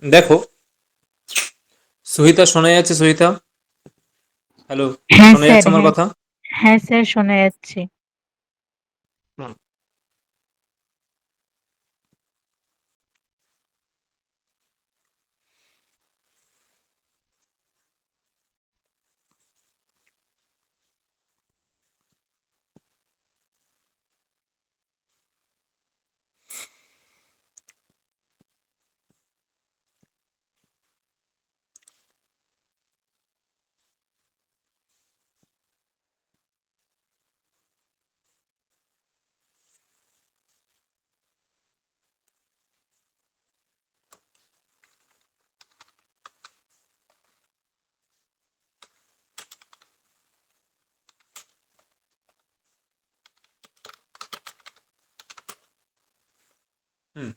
দেখো, সহিতা শোনা যাচ্ছে? সহিতা, হ্যালো, হ্যাঁ শোনা স্যার, যাচ্ছে আমার হ্যাঁ। কথা? হ্যাঁ স্যার, শোনা যাচ্ছে। হুম। হুম।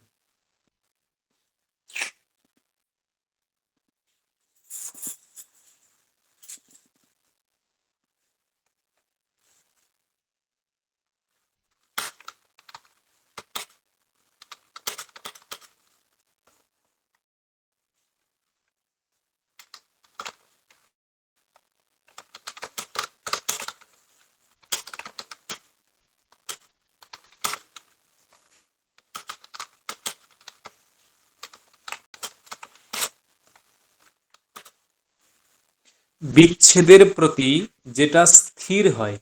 বিচ্ছেদের প্রতি যেটা স্থির হয়,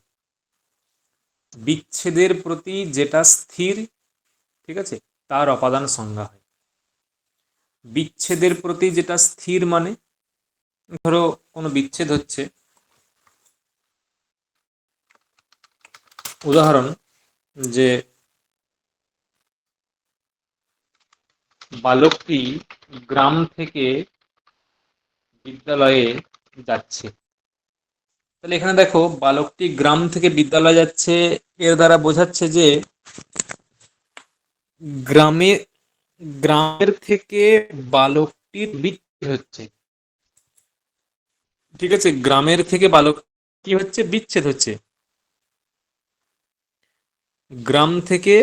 বিচ্ছেদের প্রতি যেটা স্থির, ঠিক আছে, তার অপাদান সংজ্ঞা হয়। বিচ্ছেদের প্রতি যেটা স্থির মানে, ধরো কোনো বিচ্ছেদ হচ্ছে, উদাহরণ, যে বালকটি গ্রাম থেকে বিদ্যালয়ে যাচ্ছে। তাহলে এখানে দেখো, বালকটি গ্রাম থেকে বিদ্যালয়ে যাচ্ছে, এর দ্বারা বোঝাচ্ছে যে গ্রামে গ্রামের থেকে বালকটির বিচ্ছেদ হচ্ছে। ঠিক আছে, গ্রামের থেকে বালক কি হচ্ছে? বিচ্ছেদ হচ্ছে। গ্রাম থেকে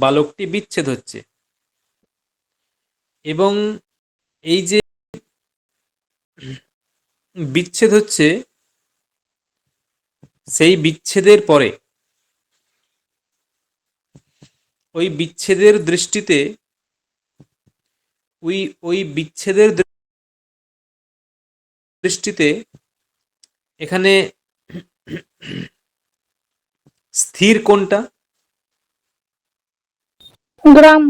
বালকটি বিচ্ছেদ হচ্ছে। এবং এই যে বিচ্ছেদ হচ্ছে, সেই বিচ্ছেদের পরে ওই বিচ্ছেদের দৃষ্টিতে, ওই ওই বিচ্ছেদের দৃষ্টিতে এখানে স্থির কোনটা? গ্রাম।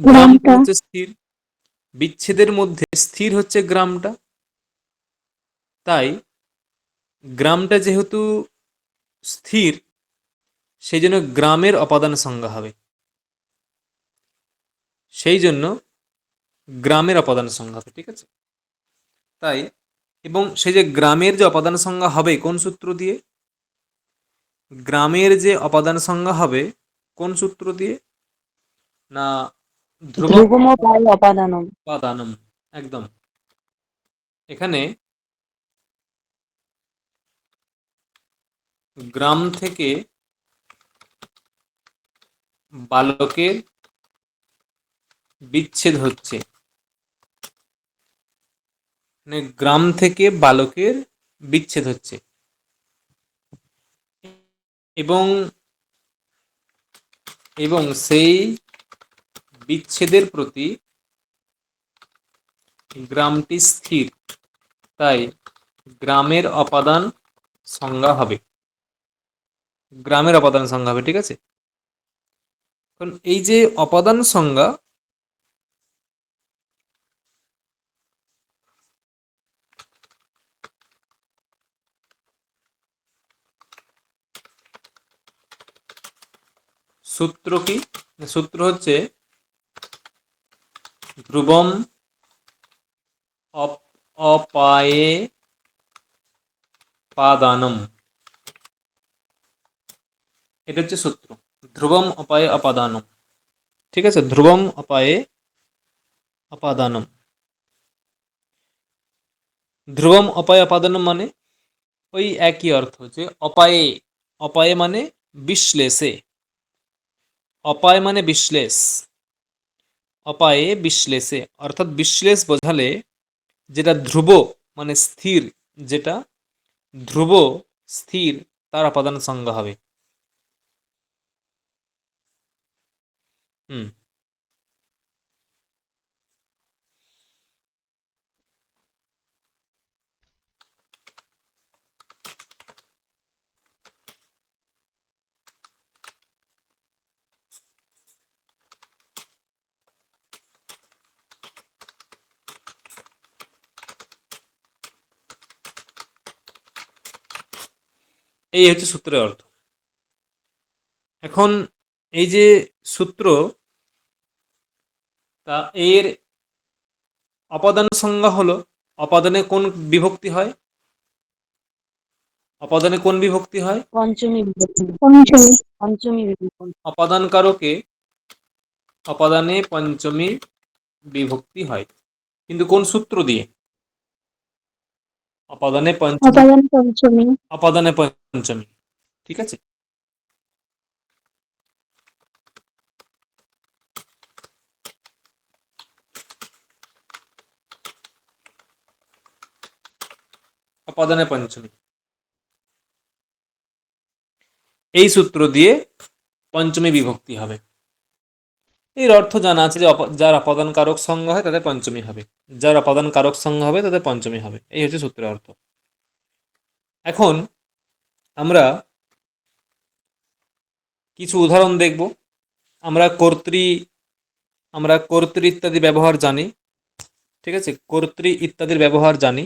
গ্রামটা গ্রামটা। হচ্ছে স্থির। বিচ্ছেদের মধ্যে স্থির হচ্ছে গ্রামটা। তাই গ্রামটা যেহেতু স্থির, সেই জন্য গ্রামের অপাদান সংজ্ঞা হবে। সেই জন্য গ্রামের অপাদান সংজ্ঞা হবে, ঠিক আছে? তাই, এবং সেই যে গ্রামের যে অপাদান সংজ্ঞা হবে কোন সূত্র দিয়ে? গ্রামের যে অপাদান সংজ্ঞা হবে কোন সূত্র দিয়ে? না, ধ্রুবক ধ্রুবমতায় অপাদানম। উপাদানম। একদম। এখানে গ্রাম থেকে বালকের বিচ্ছেদ হচ্ছে, মানে গ্রাম থেকে বালকের বিচ্ছেদ হচ্ছে, এবং এবং সেই বিচ্ছেদের প্রতি গ্রামটি স্থির। তাই গ্রামের অপাদান সংজ্ঞা হবে। গ্রামের অপাদান সংজ্ঞা হবে, ঠিক আছে? কারণ এই যে অপাদান সংজ্ঞা, সূত্র কি? সূত্র হচ্ছে ধ্রুবম অপায়ে পাদানম। এটা হচ্ছে সূত্র, ধ্রুবম অপায়ে অপাদানম। ঠিক আছে, ধ্রুবম অপায়ে অপাদানম। ধ্রুবম অপায়ে অপাদানম মানে ওই একই অর্থ, যে অপায়ে, অপায়ে মানে বিশ্লেষে, অপায় মানে বিশ্লেষ, অপায়ে বিশ্লেষে, অর্থাৎ বিশ্লেষ বোঝালে যেটা ধ্রুব মানে স্থির, যেটা ধ্রুব স্থির তার অপাদান সংজ্ঞা হবে। হুম। এই হচ্ছে সূত্রের অর্থ। এখন এই যে সূত্র, তা এর অপাদান সংজ্ঞা হলো, অপাদানে কোন বিভক্তি হয়, অপাদানে কোন বিভক্তি হয়, পঞ্চমী বিভক্তি। পঞ্চমী। পঞ্চমী বিভক্তি। অপাদান কারকে অপাদানে পঞ্চমী বিভক্তি হয়, কিন্তু কোন সূত্র দিয়ে, অপাদানে পঞ্চমী, অপাদান পঞ্চমী। অপাদানে পঞ্চমী, ঠিক আছে। অপাদানে পঞ্চমী, এই সূত্র দিয়ে পঞ্চমী বিভক্তি হবে। এর অর্থ জানা আছে যে যার অপাদান কারক সংজ্ঞা হয় তাদের পঞ্চমী হবে, যার অপাদান কারক সংজ্ঞা হবে তাদের পঞ্চমী হবে, এই হচ্ছে সূত্রের অর্থ। এখন আমরা কিছু উদাহরণ দেখব। আমরা কর্তৃ ইত্যাদি ব্যবহার জানি, ঠিক আছে, কর্তৃ ইত্যাদির ব্যবহার জানি।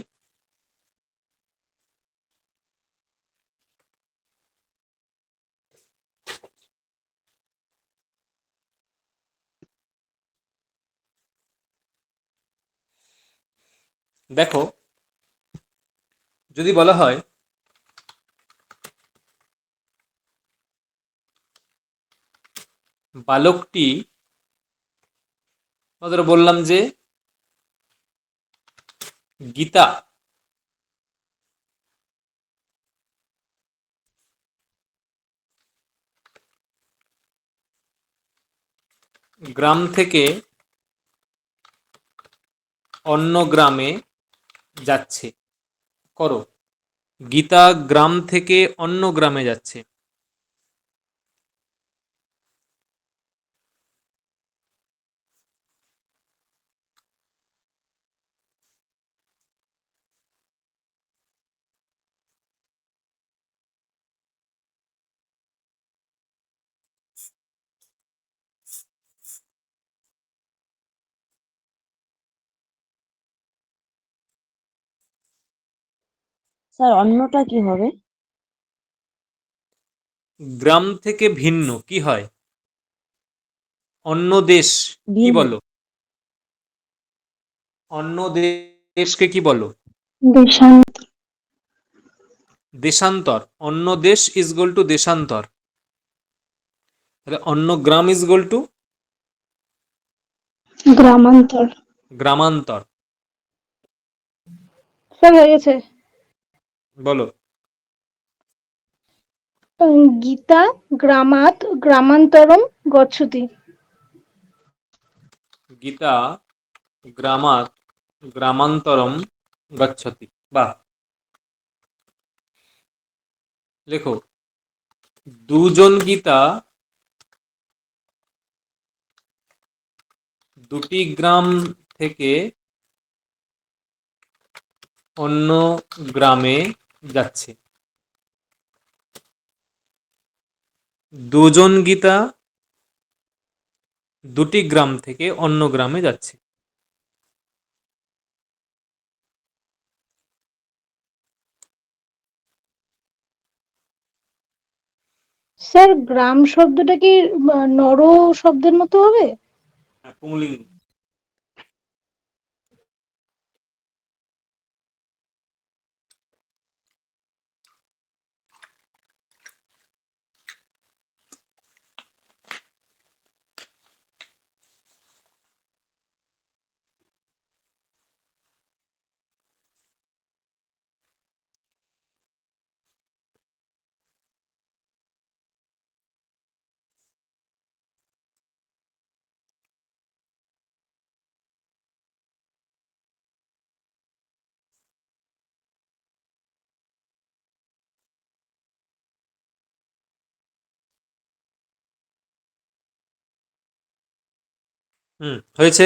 দেখো, যদি বলা হয় বালকটি, আমাদের বললাম যে গীতা গ্রাম থেকে অন্য গ্রামে যাচ্ছে, করো, গীতা গ্রাম থেকে অন্য গ্রামে যাচ্ছে। স্যার অন্যটা কি হবে? গ্রাম থেকে ভিন্ন কি হয়, অন্য দেশ, কি ভিন্ন। বলো, অন্য দেশকে কি বলো, দেশান্ত। দেশান্তর। অন্য দেশ ইজ গোল টু দেশান্তর, তাহলে অন্য গ্রাম ইজ গোল টু গ্রামান্তর। গ্রামান্তর। স্যার হয়ে গেছে। বলো, গীতা গ্রামাৎ গ্রামান্তরম গচ্ছতি। গীতা গ্রামাৎ গ্রামান্তরম গচ্ছতি। বাহ, লেখো, দুজন গীতা দুটি গ্রাম থেকে অন্য গ্রামে যাচ্ছে। দুজন গীতা দুটি গ্রাম থেকে অন্য গ্রামে যাচ্ছে। স্যার গ্রাম শব্দটা কি নর শব্দের মতো হবে? পুংলিঙ্গ। হয়েছে।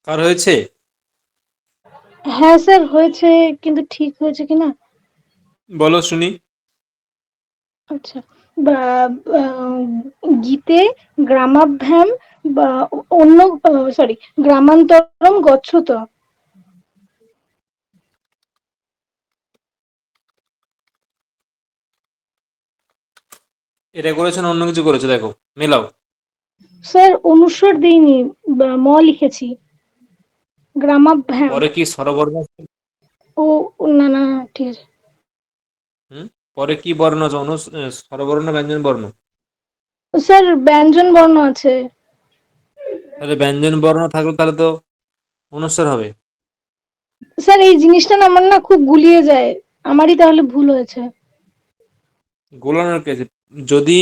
কার হয়েছে? হ্যাঁ স্যার হয়েছে, কিন্তু ঠিক হয়েছে কিনা। বলো শুনি। আচ্ছা, বা গীতে গ্রামাভ্যাম বা অন্য, সরি, গ্রামান্তরম গচ্ছত। এটা করেছো না অন্য কিছু করেছো? দেখো, মেলাও। স্যার অনুস্বর দিইনি, ম লিখেছি, গ্রামাভ্যাম। পরে কি স্বরবর্ণ? ও, না না না, ঠিক আছে। হুম পরে কি বর্ণ আছে? স্বরবর্ণ, ব্যঞ্জন বর্ণ? স্যার ব্যঞ্জন বর্ণ আছে। তাহলে ব্যঞ্জন বর্ণ থাকলে তাহলে তো অনুস্বার হবে। স্যার এই জিনিসটা না আমার না খুব গুলিয়ে যায়, আমারই তাহলে ভুল হয়েছে। গোলানোর কি আছে? যদি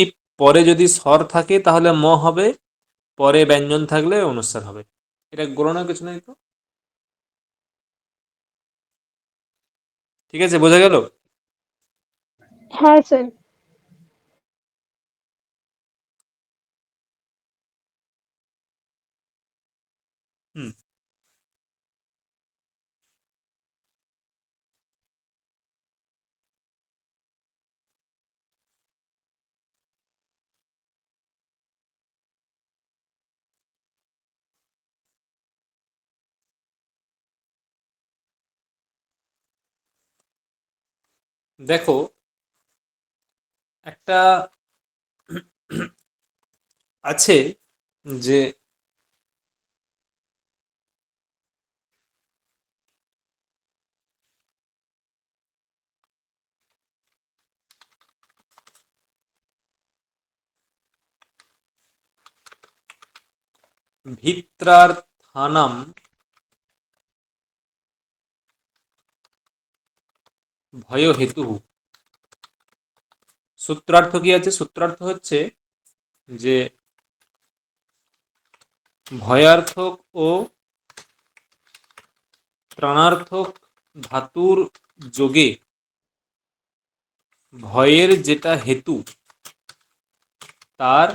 যদি স্বর থাকে তাহলে ম হবে, পরে ব্যঞ্জন থাকলে অনুস্বার হবে। এটা গোলানোর কিছু নেই তো। ঠিক আছে, বোঝা গেল? হ্যাঁ স্যার। হুম দেখো, একটা আছে যে ভিত্রার্থানাম ভয় হেতু। সূত্রার্থ কি আছে? সূত্রার্থ হচ্ছে যে ভয়ার্থক ও ত্রাণার্থক ধাতুর যোগে ভয়ের যেটা হেতু তার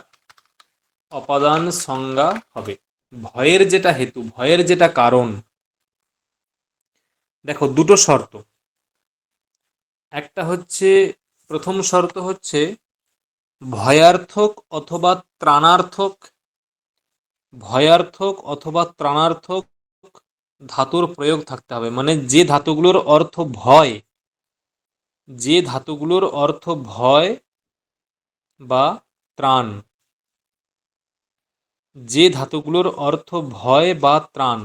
অপাদান সংজ্ঞা হবে। ভয়ের যেটা হেতু, ভয়ের যেটা কারণ। দেখো, দুটো শর্ত। একটা হচ্ছে, প্রথম শর্ত হচ্ছে ভয়ার্থক অথবা ত্রাণার্থক, ভয়ার্থক অথবা ত্রাণার্থক ধাতুর প্রয়োগ থাকতে হবে। মানে যে ধাতুগুলোর অর্থ ভয়, যে ধাতুগুলোর অর্থ ভয় বা ত্রাণ, যে ধাতুগুলোর অর্থ ভয় বা ত্রাণ,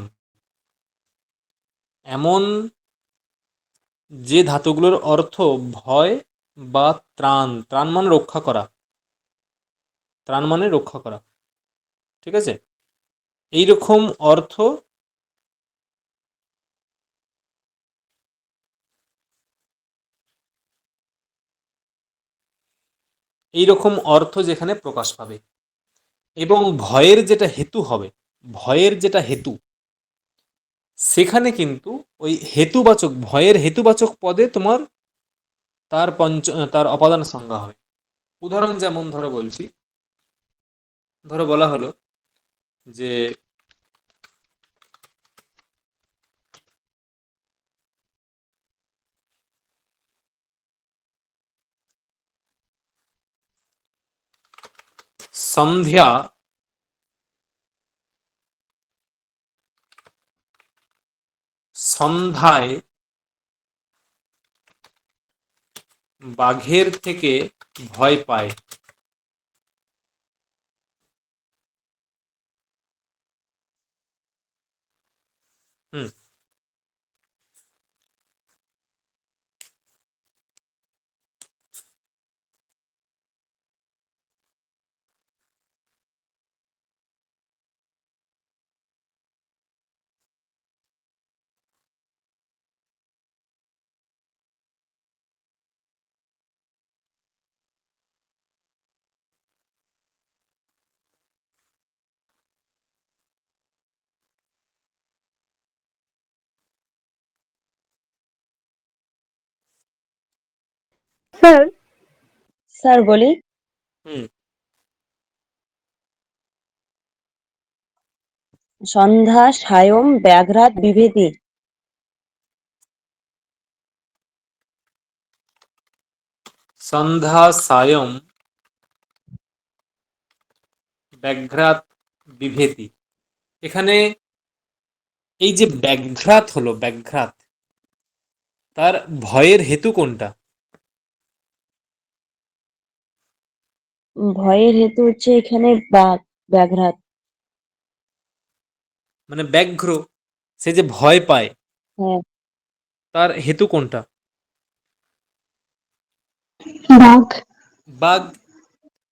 এমন যে ধাতুগুলোর অর্থ ভয় বা ত্রাণ, ত্রাণ মানে রক্ষা করা, ত্রাণ মানে রক্ষা করা, ঠিক আছে? এইরকম অর্থ, এইরকম অর্থ যেখানে প্রকাশ পাবে, এবং ভয়ের যেটা হেতু হবে, ভয়ের যেটা হেতু, সেখানে কিন্তু ওই হেতুবাচক, ভয়ের হেতুবাচক পদে তোমার তার অপাদান সংজ্ঞা হবে। উদাহরণ যেমন ধরো বলছি, ধরো বলা হলো যে সন্ধ্যা সন্ধ্যায় বাঘের থেকে ভয় পায়। হুম স্যার স্যার বলি, হুম। সন্ধ্যা সায়ম ব্যাঘ্রাত বিভেতি। সন্ধ্যা সায়ম ব্যাঘ্রাত বিভেতি। এখানে এই যে ব্যাঘ্রাত হলো, ব্যাঘ্রাত, তার ভয়ের হেতু কোনটা? ভয়ের হেতু হচ্ছে এখানে বাঘ, ব্যাঘ্রাত। মানে ব্যাঘ্র, সে যে ভয় পায়, হ্যাঁ, তার হেতু কোনটা? বাঘ। বাঘ।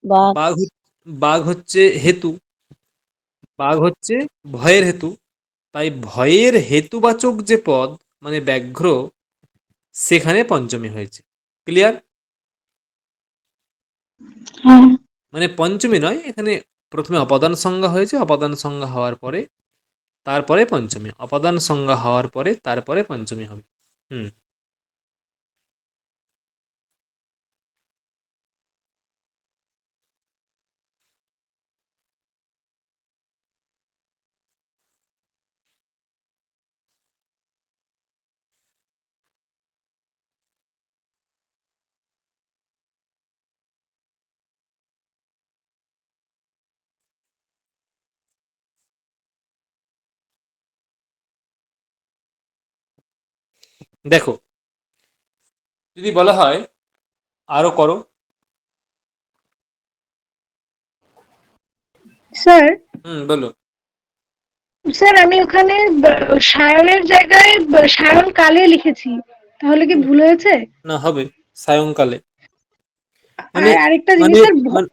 বাঘ। বাঘ বাঘ হচ্ছে হেতু, বাঘ হচ্ছে ভয়ের হেতু। তাই ভয়ের হেতুবাচক যে পদ, মানে ব্যাঘ্র, সেখানে পঞ্চমী হয়েছে। ক্লিয়ার? হ্যাঁ মানে পঞ্চমী নয়, এখানে প্রথমে অপাদান সংজ্ঞা হয়েছে, অপাদান সংজ্ঞা হওয়ার পরে তারপরে পঞ্চমী, অপাদান সংজ্ঞা হওয়ার পরে তারপরে পঞ্চমী হবে। হুম। দেখো, যদি বলা হয় আরো করো। স্যার। হুম, বলো। স্যার আমি ওখানে সায়নের জায়গায় সায়ন কালে লিখেছি, তাহলে কি হুম, ভুল হয়েছে? না, হবে সায়ংকালে। মানে আর আরেকটা জিনিস মানে স্যার,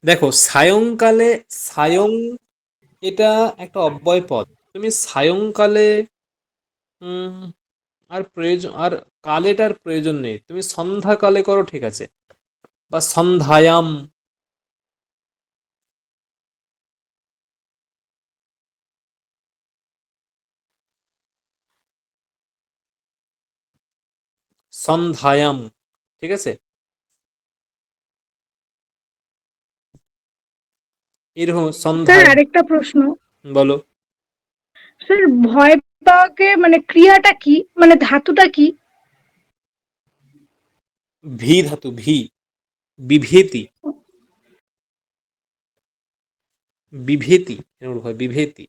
দেখো, সায়ংকালে, সায়ং এটা একটা অব্যয় পদ। তুমি সায়ংকালে, উম, আর প্রয়োজন, আর কালেটার প্রয়োজন নেই, তুমি সন্ধ্যাকালে করো, ঠিক আছে, বা সন্ধ্যায়াম। সন্ধ্যায়াম, ঠিক আছে, এরকম স্যার সন্ধ্যায়াম। আরেকটা প্রশ্ন। বলো। স্যার ভয় পাওয়াকে মানে ক্রিয়াটা কি, মানে ধাতুটা কি? ভি ধাতু, ভি, বিভেতি, বিভেতি এরকম হয়, বিভেতি।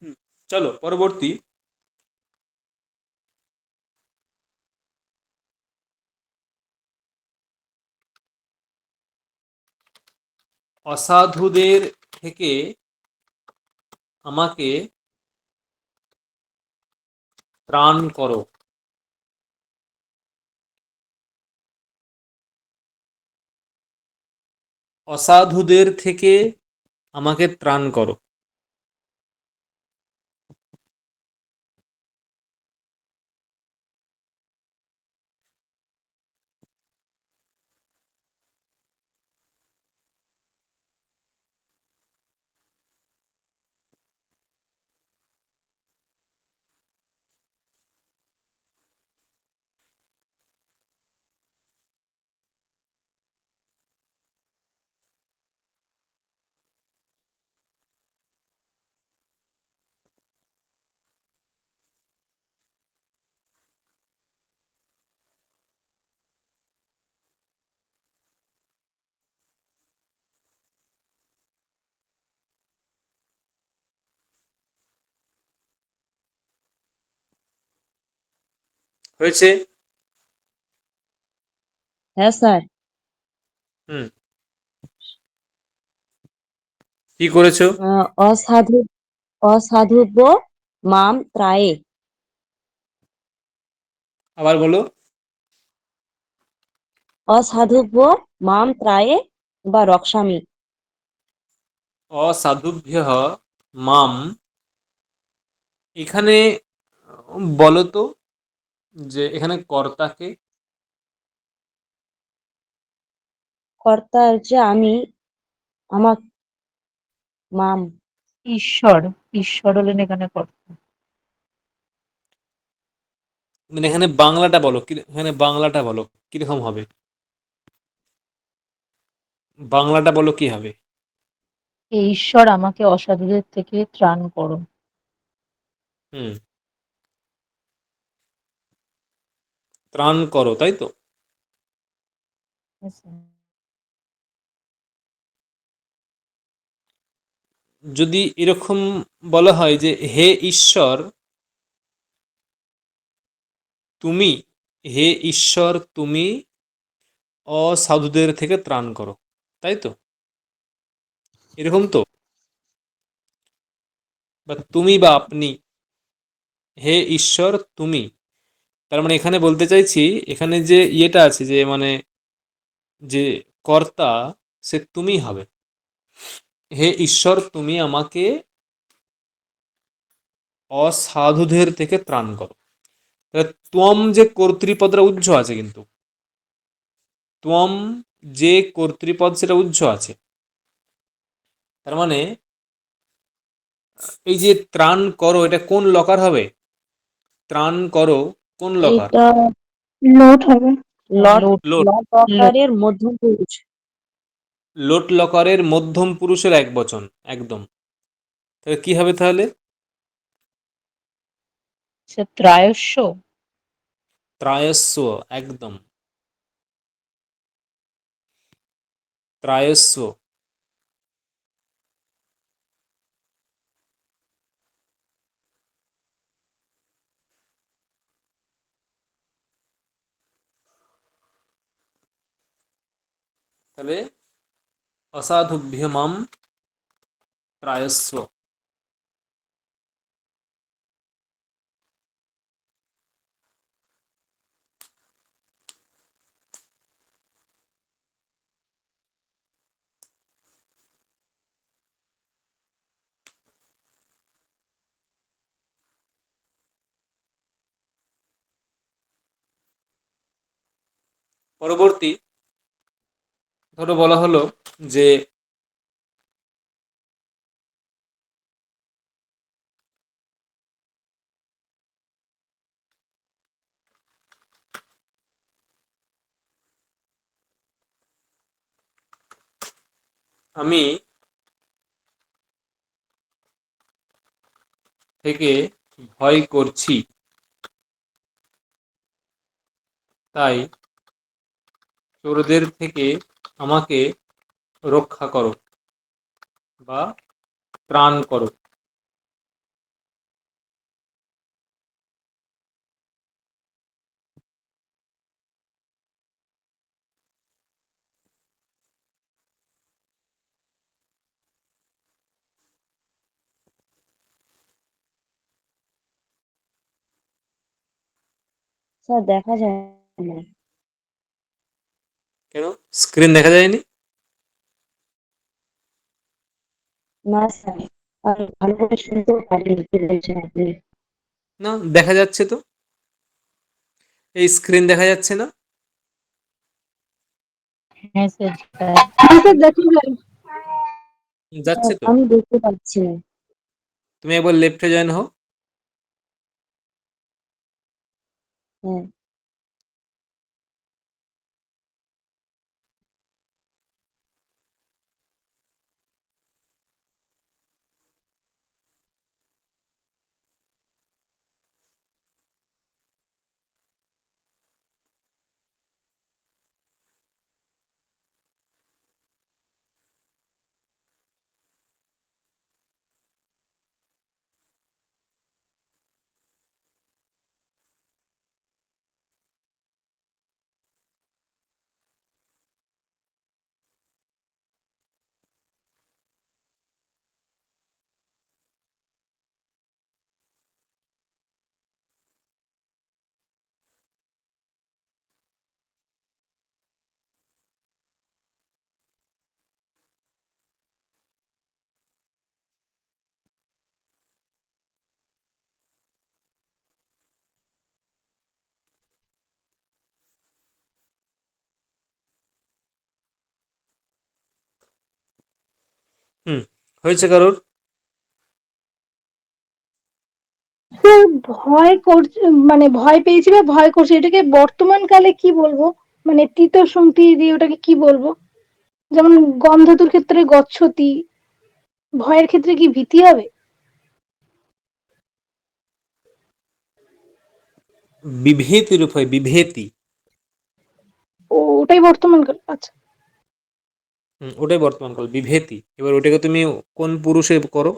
হুম, চলো পরবর্তী। অসাধুদের থেকে আমাকে ত্রাণ করো। অসাধুদের থেকে আমাকে ত্রাণ করো। হয়েছে? হ্যাঁ স্যার। হুম, কি করেছো? অসাধু, অসাধুব্য মাম ত্রায়ে। আবার বলো। অসাধুব্য মাম ত্রায়ে বা রক্ষামি। অসাধুভ্য মাম, এখানে বলো তো, যে এখানে কর্তাকে। কর্তা হচ্ছে আমি, আমাকে মাম। ঈশ্বর। ঈশ্বর হলেন এখানে কর্তা। মানে এখানে বাংলাটা বলো, এখানে বাংলাটা বলো কিরকম হবে, বাংলাটা বলো কি হবে? হে ঈশ্বর, আমাকে অসাধুদের থেকে ত্রাণ করো। হুম, ত্রাণ করো, তাই তো? Yes, sir. যদি এরকম বলা হয় যে হে ঈশ্বর তুমি, হে ঈশ্বর তুমি অসাধুদের থেকে ত্রাণ করো, তাই তো? এরকম তো, বা তুমি বা আপনি, হে ঈশ্বর তুমি, তার মানে এখানে বলতে চাইছি, এখানে যে ইয়েটা আছে যে মানে যে কর্তা, সে তুমি হবে। হে ঈশ্বর তুমি আমাকে অসাধুদের থেকে ত্রাণ করো। তাহলে ত্বম যে কর্তৃপদটা উজ্জ্ব আছে, কিন্তু ত্বম যে কর্তৃপদ সেটা উজ্জ্ব আছে। তার মানে এই যে ত্রাণ করো, এটা কোন লকার হবে? ত্রাণ করো কোন লকার? এটা লোট হবে। লট লোট। লোট। লট লোট। আকারের মধ্যম পুরুষ। লোট লকারের মধ্যম পুরুষের এক বচন, একদম। তাহলে কি হবে তাহলে? সে ত্রায়স্য। ত্রায়স্য, একদম, ত্রায়স্য। তাহলে অসাধুভ্য মাম ত্রায়স্য। পরবর্তী, ধরো বলা হলো যে আমি থেকে ভয় করছি, তাই চোরদের থেকে আমাকে রক্ষা করো বা ত্রাণ করো। স্যার দেখা যায় না। কেন স্ক্রিন দেখা যায়নি? না স্যার, আমি ভালো করে শুনতেও পারিনি কি বলছেন আপনি। না, দেখা যাচ্ছে তো, এই স্ক্রিন দেখা যাচ্ছে না? হ্যাঁ স্যার। হ্যাঁ স্যার, দেখা যায়। যাচ্ছে স্যার তো। আমি দেখতে পাচ্ছি না। তুমি একবার লেফটে জয়েন হও। হ্যাঁ। হুম, হয়েছে কারোর? স্যার ভয় করছে, মানে ভয় পেয়েছি বা ভয় করছে, এটাকে বর্তমান কালে কি বলবো? মানে তিত শুনতি দিয়ে ওটাকে কি বলবো? যেমন গন্ধতুর ক্ষেত্রে গচ্ছতি, ভয়ের ক্ষেত্রে কি ভীতি হবে? বিভেতি রূপ হয়, বিভেতি। ও, ওটাই বর্তমান কাল, আচ্ছা। ওটাই বর্তমান কাল, বিভেতি। এবার ওটাকে তুমি কোন পুরুষে করো?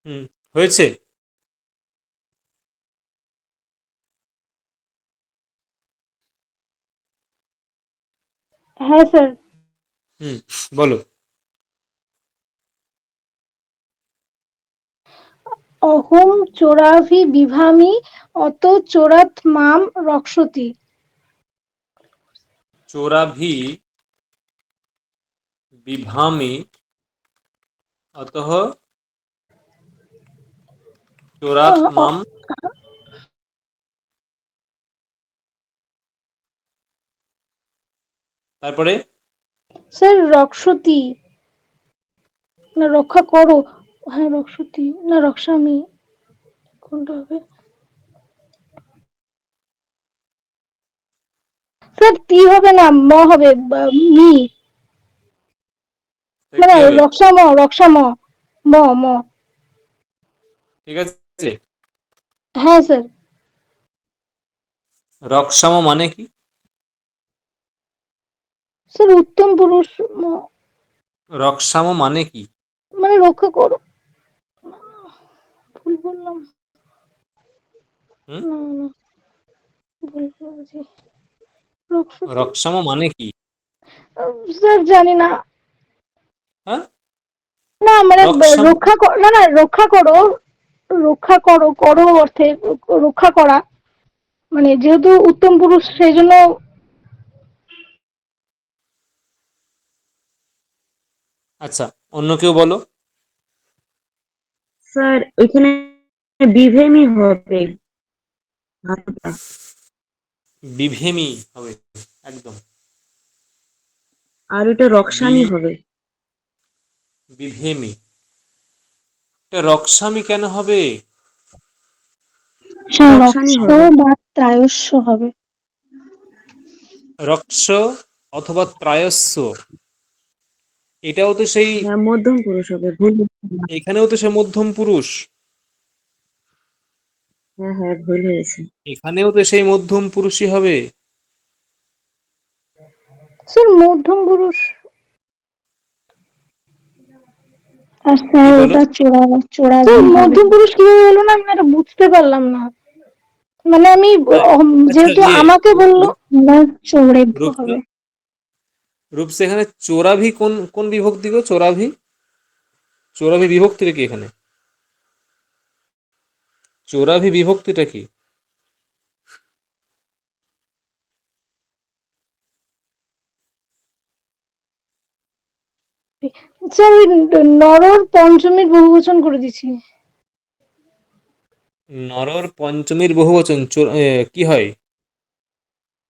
হুম, হয়েছে। হ্যাঁ স্যার। হুম, বলো। অহং চোরাভি বিভামি অত চোরাত মাম রক্ষতি। চোরাভি বিভামি অতঃ চোরাত অ- মাম। অ- তারপরে স্যার রক্ষতি না রক্ষা করো? হ্যাঁ রক্ষতি না রক্ষামি, কোনটা হবে? স্যার তি হবে না, ম হবে, মি, তাহলে মানে কি হবে? রক্ষাম, রক্ষাম, ম, ম। ঠিক আছে। হ্যাঁ স্যার। রক্ষাম মানে কি? স্যার উত্তম পুরুষ, রক্ষাম মানে কি? মানে রক্ষা করো। ভুল বললাম। হুম, না না, ভুল বলেছি। রক্ষতি। রক্ষাম মানে কি? স্যার জানি না। হ্যাঁ, না মানে রক্ষাম। রক্ষা না না, রক্ষা করো, রক্ষা করো, করো অর্থে রক্ষা করা, মানে যেহেতু উত্তম পুরুষ সেই জন্য। আচ্ছা, অন্য কেউ বলো। স্যার ওইখানে বিভেমি হবে, ভালোটা। বিভেমি হবে, একদম। আর ওইটা রক্সামি হবে। বিভেমি। এটা রক্ষামি কেন হবে? রক্সানি রক্ষ হবে। বা ত্রায়স্য হবে। রক্ষ অথবা ত্রায়স্য, এটাও তো সেই, হ্যাঁ, মধ্যম পুরুষ হবে, ভুল হচ্ছে না। এখানেও তো সে মধ্যম পুরুষ, হ্যাঁ হ্যাঁ, ভুল হয়েছে। এখানেও তো সেই মধ্যম পুরুষই হবে। স্যার মধ্যম পুরুষ, আর কি স্যার বলো? ওটা চোরা, চোরা মধ্যম পুরুষ কিভাবে হলো না, আমি এটা বুঝতে পারলাম না। মানে আমি হ্যাঁ, আচ্ছা, যেহেতু ইয়ে, আমাকে বললো, রূপ না চৌড়েভ্য রূপসা, হবে। রূপসা এখানে চোরাভি কোন কোন বিভক্তি গো? চোরাভি, চোরাভি বিভক্তিটা কি এখানে? চোরাভি বিভক্তিটা কি? স্যার ওই নরর পঞ্চমীর বহুবচন করে দিছি। নরর পঞ্চমীর বহুবচন কি হয়?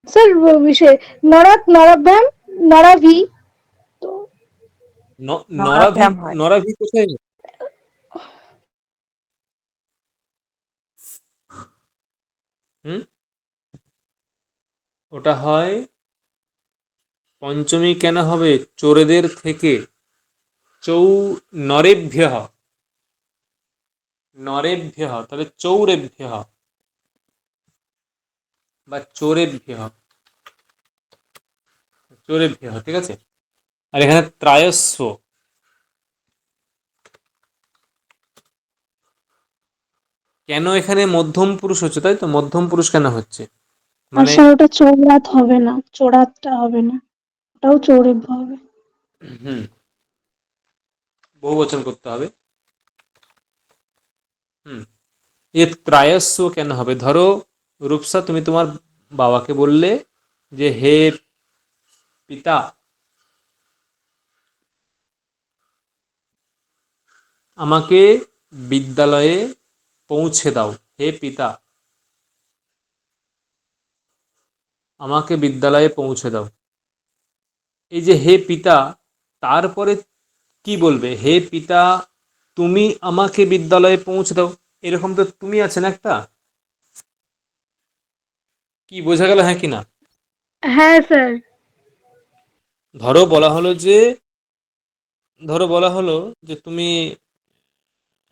স্যার বিষয় নরাত, নরাভ্যাম, নরাভি, তো নরাভি, নরাভ্যাম হয়। নরাভি কোথায়? হুম, ওটা হয় পঞ্চমী কেন হবে? চোরেদের থেকে, চৌ নরেভ্যঃ, নরেভ্যঃ, তাহলে চৌরেভ্যঃ বা চোরেভ্যঃ, চোরেভ্যঃ, ঠিক আছে। আর এখানে ত্রায়স্ব, কেন এখানে মধ্যম পুরুষ হচ্ছে, তাই তো? মধ্যম পুরুষ কেন হচ্ছে? আর মানে স্যার ওটা চৌরাত হবে না, চোরাতটা হবে না, ওটাও চৌরেভ্য হবে। হুম, বহু বচন করতে হবে। হুম, এ ত্রায়স্ব কেন হবে? ধরো রূপসা, তুমি তোমার বাবাকে বললে যে হে পিতা, আমাকে বিদ্যালয়ে পৌঁছে দাও। হে পিতা, আমাকে বিদ্যালয়ে পৌঁছে দাও। এই যে হে পিতা, তারপরে কি বলবে? হে পিতা, তুমি আমাকে বিদ্যালয়ে পৌঁছে দাও। এরকম তো তুমি আছে না একটা, কি বোঝা গেল হ্যাঁ কি না? হ্যাঁ স্যার। ধরো বলা হলো যে, ধরো বলা হলো যে তুমি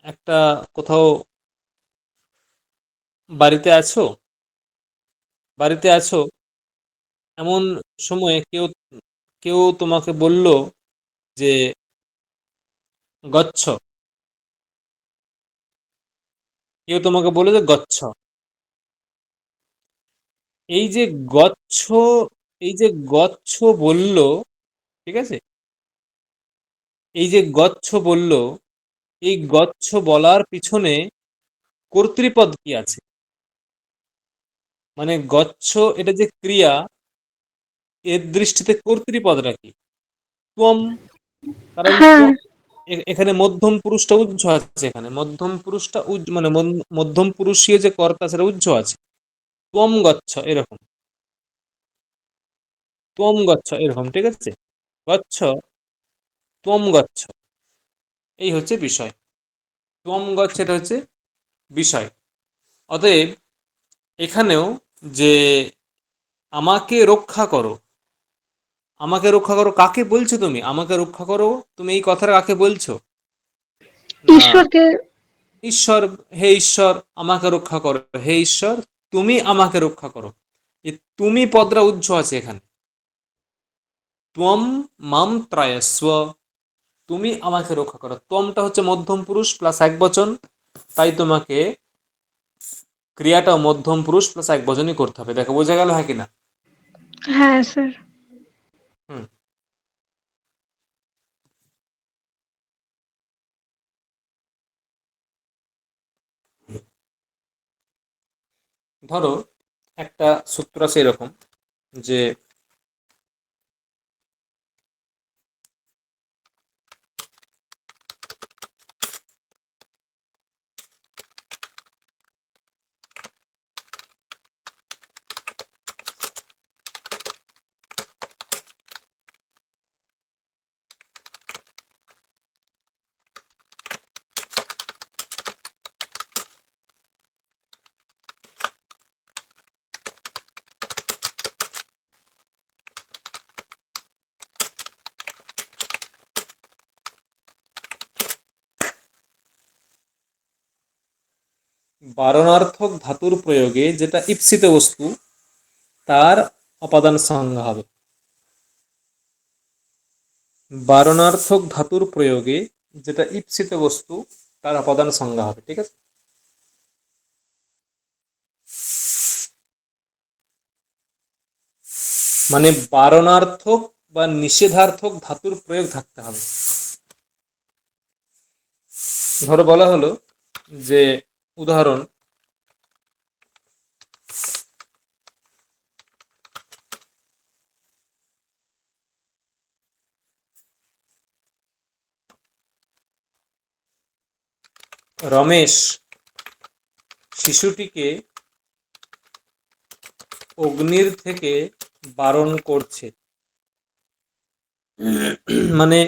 একটা কোথাও বাড়িতে আছো, বাড়িতে আছো, এমন সময়ে কেউ কেউ তোমাকে বলল যে গচ্ছ, কেউ তোমাকে বললো যে গচ্ছ। এই যে গচ্ছ, এই যে গচ্ছ বলল, ঠিক আছে, এই যে গচ্ছ বলল, এই গচ্ছ বলার পিছনে কর্তৃপদ কি আছে? মানে গচ্ছ এটা যে ক্রিয়া, এর দৃষ্টিতে কর্তৃপদটা কি? ত্বম, কারণ হ্যাঁ। ত্বম এখানে মধ্যম পুরুষটা উজ্জ্ব আছে, এখানে মধ্যম পুরুষটা মানে মধ্যম পুরুষীয় যে কর্তা সেটা উজ্জ্ব আছে। ত্বম গচ্ছ এরকম, ত্বম গচ্ছ এরকম, ঠিক আছে। গচ্ছ, ত্বম গচ্ছ, এই হচ্ছে বিষয়। ত্বম গচ্ছ এটা হচ্ছে বিষয়। অতএব এখানেও যে আমাকে রক্ষা করো, আমাকে রক্ষা করো কাকে বলছো তুমি? আমাকে রক্ষা করো, তুমি এই কথাটা কাকে বলছো? না, ঈশ্বরকে। ঈশ্বর, হে ঈশ্বর আমাকে রক্ষা করো, হে ঈশ্বর তুমি আমাকে রক্ষা করো। এই তুমি পদটা উজ্জ্ব আছে এখানে। ত্বম মাম ত্রায়স্ব, তুমি আমাকে রক্ষা করো। ত্বমটা হচ্ছে মধ্যম পুরুষ প্লাস এক বচন, তাই তোমাকে ক্রিয়াটাও মধ্যম পুরুষ প্লাস এক বচনই করতে হবে। দেখো বোঝা গেল হ্যাঁ কিনা? হ্যাঁ স্যার। হুম, ধরো একটা সূত্র আছে এরকম যে বারণার্থক ধাতুর প্রয়োগে যেটা ঈপ্সিত বস্তু তার অপাদান সংজ্ঞা হবে। বারণার্থক ধাতুর প্রয়োগে যেটা ঈপ্সিত বস্তু তার অপাদান সংজ্ঞা হবে, ঠিক আছে। মানে বারণার্থক বা নিষেধার্থক ধাতুর প্রয়োগ থাকতে হবে। ধরো বলা হলো যে, উদাহরণ, রমেশ শিশুটিকে অগ্নির থেকে বারণ করছে। মানে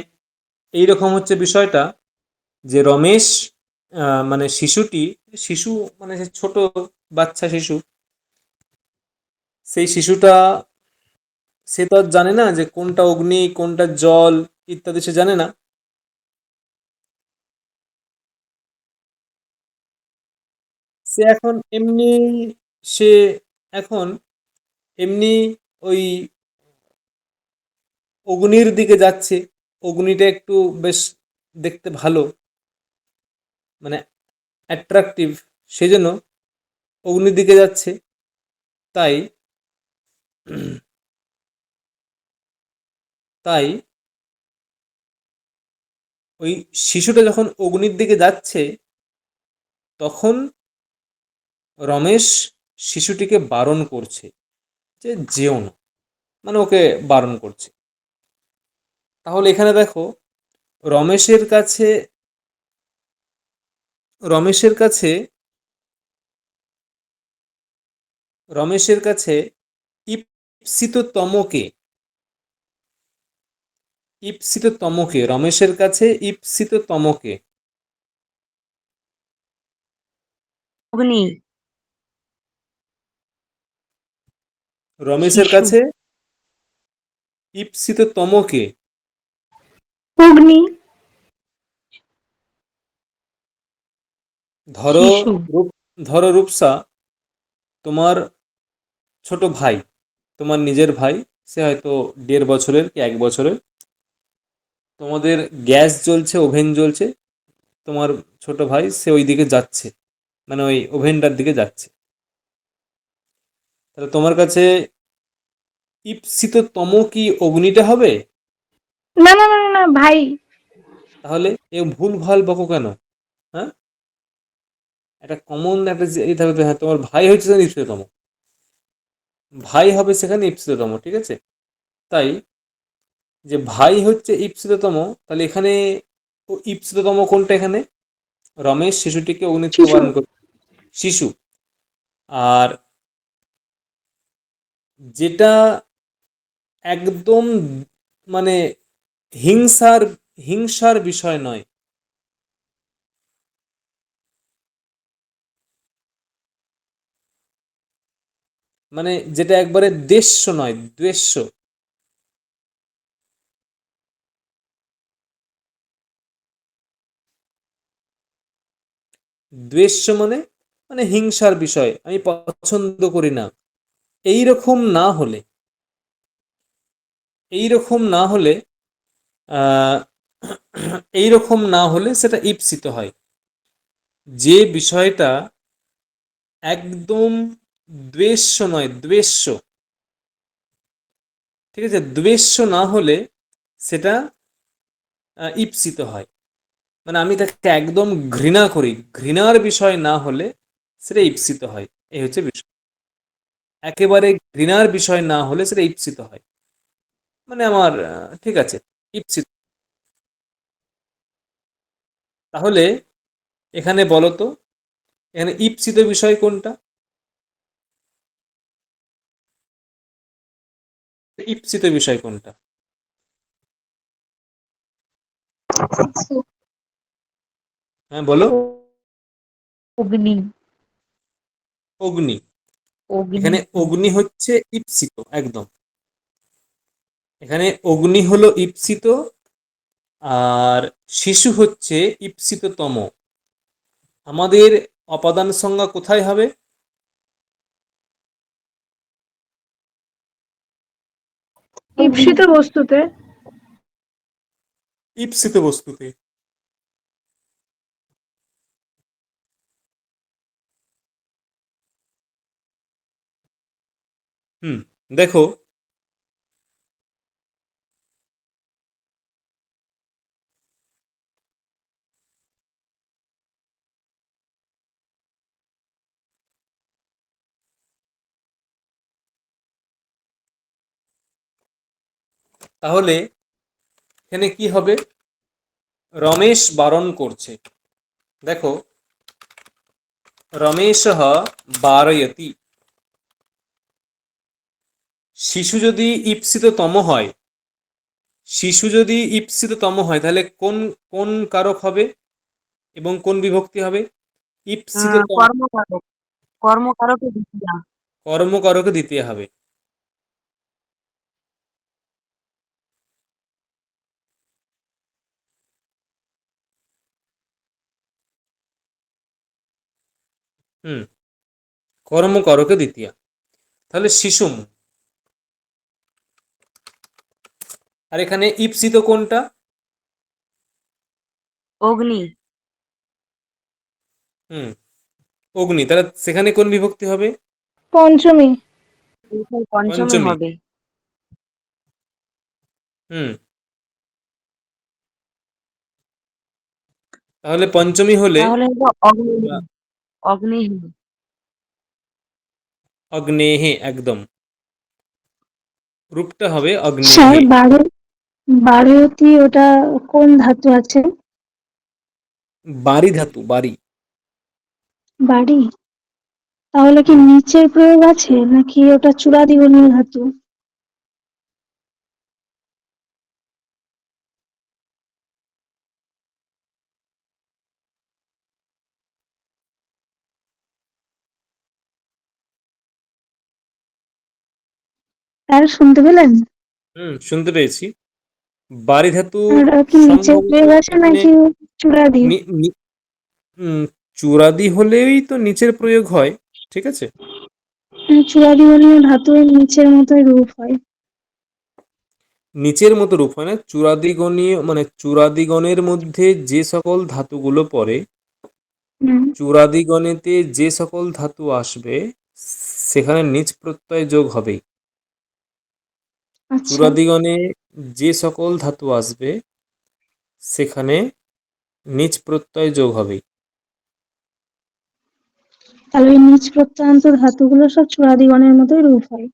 এইরকম হচ্ছে বিষয়টা যে রমেশ মানে শিশুটি, শিশু মানে যে ছোট বাচ্চা শিশু, সেই শিশুটা সে তো আর জানে না যে কোনটা অগ্নি কোনটা জল ইত্যাদি, সে জানে না। সে এখন এমনি সে এখন এমনি ওই অগ্নির দিকে যাচ্ছে। অগ্নিটা একটু বেশ দেখতে ভালো, মানে অ্যাট্রাকটিভ, সেজন্য অগ্নির দিকে যাচ্ছে। তাই তাই ওই শিশুটা যখন অগ্নির দিকে যাচ্ছে, তখন রমেশ শিশুটিকে বারণ করছে যে যেও না, মানে ওকে বারণ করছে। তাহলে এখানে দেখো, রমেশের কাছে রমেশের কাছে রমেশের কাছে ঈপ্সিততমকে রমেশের কাছে ঈপ্সিততমকে অগ্নি। রমেশের শিশু। কাছে ঈপ্সিততমকে অগ্নি। ধরো শিশু। ধরো রূপসা, তোমার ছোট ভাই, তোমার নিজের ভাই, সে হয়তো 1.5 বছরের কি 1 বছরের। তোমাদের গ্যাস জ্বলছে, ওভেন জ্বলছে, তোমার ছোট ভাই সে ওই দিকে যাচ্ছে, মানে ওই ওভেনটার দিকে যাচ্ছে। তাহলে তোমার কাছে ঈপ্সিততম কি অগ্নিটা হবে? না না না না না, ভাই। তাহলে এ ভুল ভাল বকো কেন? হ্যাঁ, একটা কমন একটা ই থাকবে তো, হ্যাঁ তোমার ভাই হচ্ছে সেখানে ঈপ্সিততম, ভাই হবে সেখানে ঈপ্সিততম, ঠিক আছে? তাই যে ভাই হচ্ছে ঈপ্সিততম, তাহলে এখানে ও ঈপ্সিততম কোনটা এখানে? রমেশ শিশুটিকে অগ্নি থেকে শিশু। বারণ করে, শিশু। আর যেটা একদম মানে হিংসার হিংসার বিষয় নয়, মানে যেটা একবারে দেশ্য নয়, দ্বেষ্য। দ্বেষ্য মানে মানে হিংসার বিষয়, আমি পছন্দ করি না, এইরকম না হলে এইরকম না হলে আহ, এইরকম না হলে সেটা ঈপ্সিত হয়। যে বিষয়টা একদম দ্বেষ্য নয়, দ্বেষ্য, ঠিক আছে, দ্বেষ্য না হলে সেটা ঈপ্সিত হয়। মানে আমি তাকে একদম ঘৃণা করি, ঘৃণার বিষয় না হলে সেটা ঈপ্সিত হয়। এই হচ্ছে বিষয়। একেবারে ঘৃণার বিষয় না হলে সেটা ঈপ্সিত হয়, মানে আমার ঠিক আছে, ঈপ্সিত। তাহলে এখানে বলো তো, এখানে ঈপ্সিত বিষয় কোনটা? ঈপ্সিত বিষয় কোনটা? শিশু। হ্যাঁ বলো। অগ্নি। অগ্নি। অগ্নি। এখানে অগ্নি হচ্ছে ঈপ্সিত একদম। এখানে অগ্নি হলো ঈপ্সিত, আর শিশু হচ্ছে ঈপ্সিততম। আমাদের অপাদান সংজ্ঞা কোথায় হবে? ঈপ্সিত বস্তুতে। ঈপ্সিত বস্তুতে। হুম, দেখো, তাহলে এখানে কি হবে? রমেশ বারণ করছে। দেখো, রমেশः বারয়তি। শিশু যদি ঈপ্সিততম হয়, শিশু যদি ঈপ্সিততম হয়, তাহলে কোন কোন কারক হবে এবং কোন বিভক্তি হবে? ঈপ্সিততম। কর্মকারক। কর্মকারকে দ্বিতীয়া। কর্মকারকে দ্বিতীয় হবে। হুম, কর্মকারকে দ্বিতীয়া। তাহলে শিশুম। আর এখানে ইপ্সিত কোনটা? অগ্নি। হুম, অগ্নি। তাহলে সেখানে কোন বিভক্তি হবে? পঞ্চমী। পঞ্চমী পঞ্চমী। হবে। হুম, তাহলে পঞ্চমী হলে তাহলে হলো অগ্নি। আহ, অগ্নি। অগ্নেহে, একদম রূপটা হবে স্যার অগ্নেহে। বারোতি ওটা কোন ধাতু আছে? বারি ধাতু, বারি। বাড়ি। তাহলে কি হুম, নিচের প্রয়োগ আছে নাকি ওটা চূড়াদিগণীয় ধাতু? স্যার শুনতে পেলেন? শুনতে পেয়েছি। বারি ধাতু আর ওটা কি নিচের সম্ভবত প্রয়োগ আছে এখানে নাকি চূড়াদি? নি- নি- চূড়াদি হলেই তো নিচের প্রয়োগ হয়, ঠিক আছে। চূড়াদিগণীয় ধাতুর নিচের মতোই রূপ হয়। নিচের মতো রূপ হয় না, চূড়াদিগণীয় মানে চূড়াদিগণের মধ্যে যে সকল ধাতুগুলো পড়ে, হুম। চূড়াদিগণেতে যে সকল ধাতু আসবে সেখানে নিচ প্রত্যয় যোগ হবেই। আচ্ছা, চূড়াদিগণে যে সকল ধাতু আসবে সেখানে নিচ প্রত্যয় যোগ হবেই। তাহলে ওই নিচ প্রত্যয়ান্ত ধাতুগুলো সব চূড়াদিগণের মতোই রূপ হয়।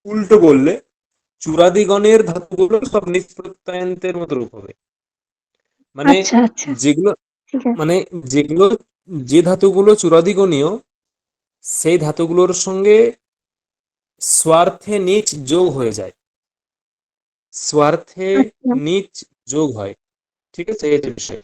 উল্টো বললে চূড়াদিগণের ধাতুগুলো সব নিচ প্রত্যয়ান্তের মতো রূপ হবে। মানে আচ্ছা আচ্ছা, যেগুলো ঠিক আছে। মানে যেগুলো যে ধাতুগুলো চূড়াদিগণীয় সেই ধাতুগুলোর সঙ্গে স্বার্থে নিচ যোগ হয়ে যায়, স্বার্থে আচ্ছা, নিচ যোগ হয়, ঠিক আছে, এটা বিষয়।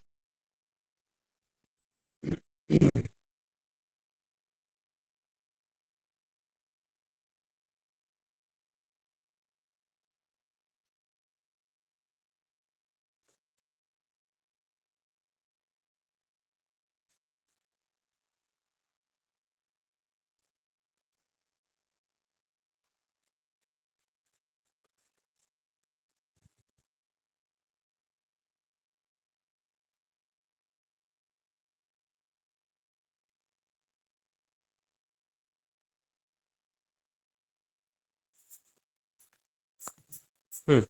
হুম,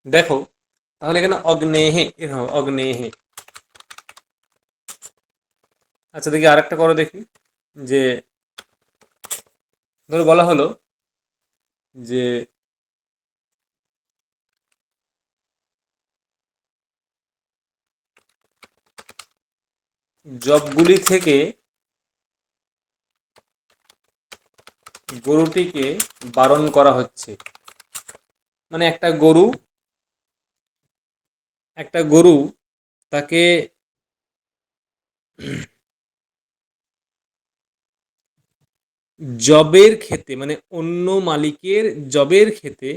দেখো তাহলে এখানে অগ্নেহে এরকম হবে, অগ্নেহে। আচ্ছা দেখি আরেকটা করো দেখি, যে ধরো বলা হলো যে জবগুলি থেকে গরুটিকে বারণ করা হচ্ছে। মানে একটা গরু তাকে জবের খেতে মানে অন্য মালিকের জবের খেতে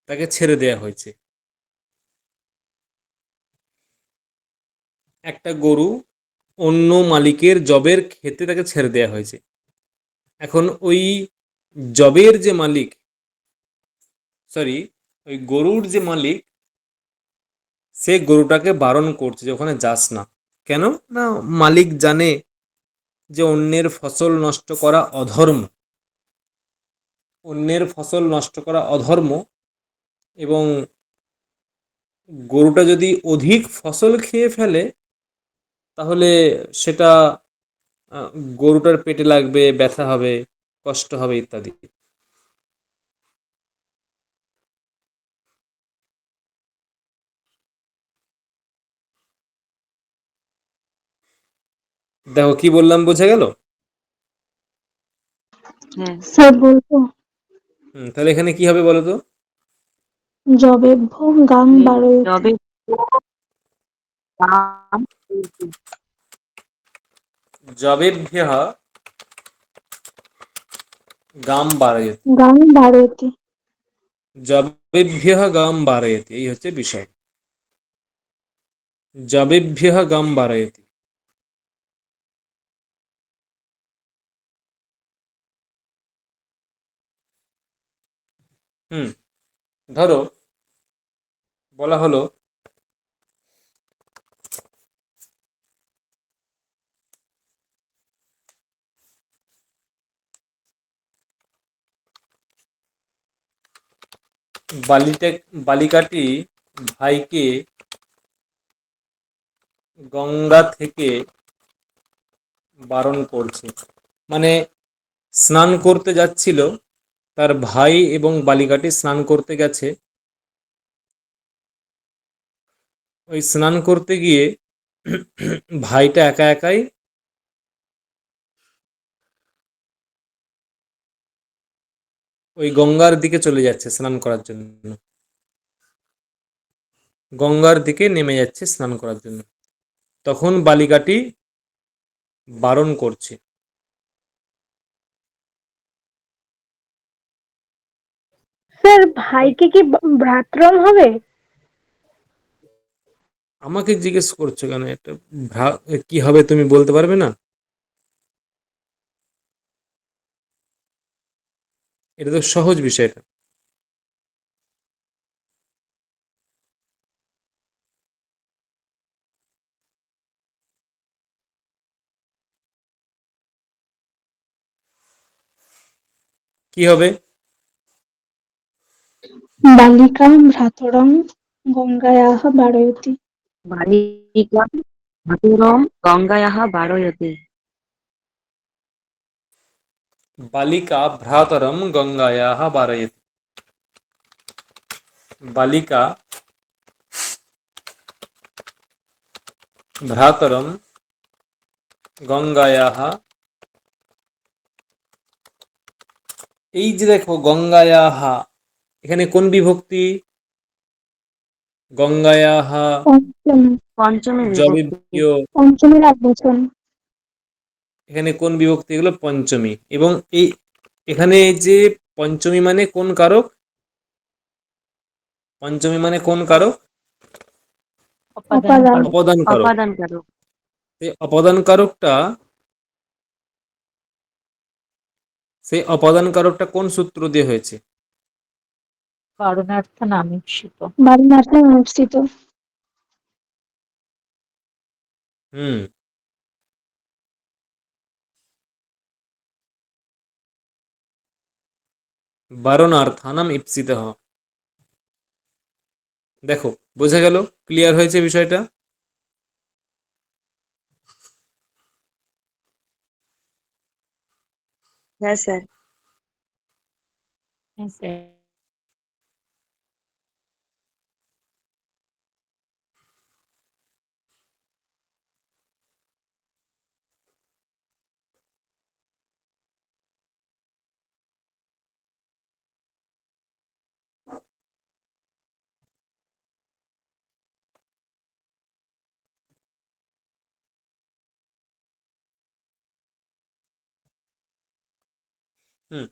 তাকে ছেড়ে দেয়া হয়েছে। একটা গরু অন্য মালিকের জবের খেতে তাকে ছেড়ে দেয়া হয়েছে। এখন ওই জবের যে মালিক, সরি, ওই গরুর যে মালিক সে গরুটাকে বারণ করছে যে ওখানে যাস না। কেন না, মালিক জানে যে অন্যের ফসল নষ্ট করা অধর্ম, অন্যের ফসল নষ্ট করা অধর্ম, এবং গরুটা যদি অধিক ফসল খেয়ে ফেলে তাহলে সেটা আহ, গরুটার পেটে লাগবে, ব্যথা হবে, কষ্ট হবে ইত্যাদি। দেখো কি বললাম, বোঝা গেল? হ্যাঁ। স্যার বলবো? তাহলে এখানে কি হবে বলো তো? জবেভ্য গাং বারোয়তি। তবে কাম জবেভ্যঃ গাম বাড়ায়তি। গান বাড়য়তি। জবেভ্যः গাম বাড়ায়তি, এই হচ্ছে বিষয়। জবেভ্যः গাম বাড়ায়তি। হুম, ধরো বলা হলো বালিকাটি ভাইকে গঙ্গা থেকে বারণ করছে। মানে স্নান করতে যাচ্ছিল, তার ভাই এবং বালিকাটি স্নান করতে গেছে। ওই স্নান করতে গিয়ে ভাইটা একা একাই ওই গঙ্গার দিকে চলে যাচ্ছে স্নান করার জন্য, গঙ্গার দিকে নেমে যাচ্ছে স্নান করার জন্য। তখন বালিকাটি বারণ করছে। স্যার ভাইকে কি ভ্রাতৃম হবে? আমাকে জিজ্ঞেস করছো কেন? এটা কি হবে তুমি বলতে পারবে না? এটা তো সহজ বিষয়। এটা কি হবে? বালিকাं ভ্রাতরং গঙ্গায়াः বারয়তি। बालिका भ्रातरं गङ्गायाः वारयति। বালিকা ভ্রাতরম গঙ্গায়াः বারয়তি। বালিকা ভ্রাতরম গঙ্গায়াः, এই যে দেখো গঙ্গায়াः, এখানে কোন বিভক্তি? গঙ্গায়াः পঞ্চমী। পঞ্চমী বিভক্তি। জবেভ্যো, পঞ্চমীর এক বচন। এখানে কোন বিভক্তি? এগুলো পঞ্চমী। এবং এই এখানে যে পঞ্চমী মানে কোন কারক? পঞ্চমী মানে কোন কারক? অপাদান অপাদান। কারক। অপদান কারক। অপাদান কারক। এই অপদান কারকটা, সেই অপদান কারকটা কোন সূত্র দিয়ে হয়েছে? কারণার্থ নামীপ্সিত। বারণার্থে অনুষ্ঠিত। হুম, বারণার্থানাম ইপ্সিতঃ। দেখো বোঝা গেল? ক্লিয়ার হয়েছে বিষয়টা? হ্যাঁ স্যার। হ্যাঁ স্যার। হুম,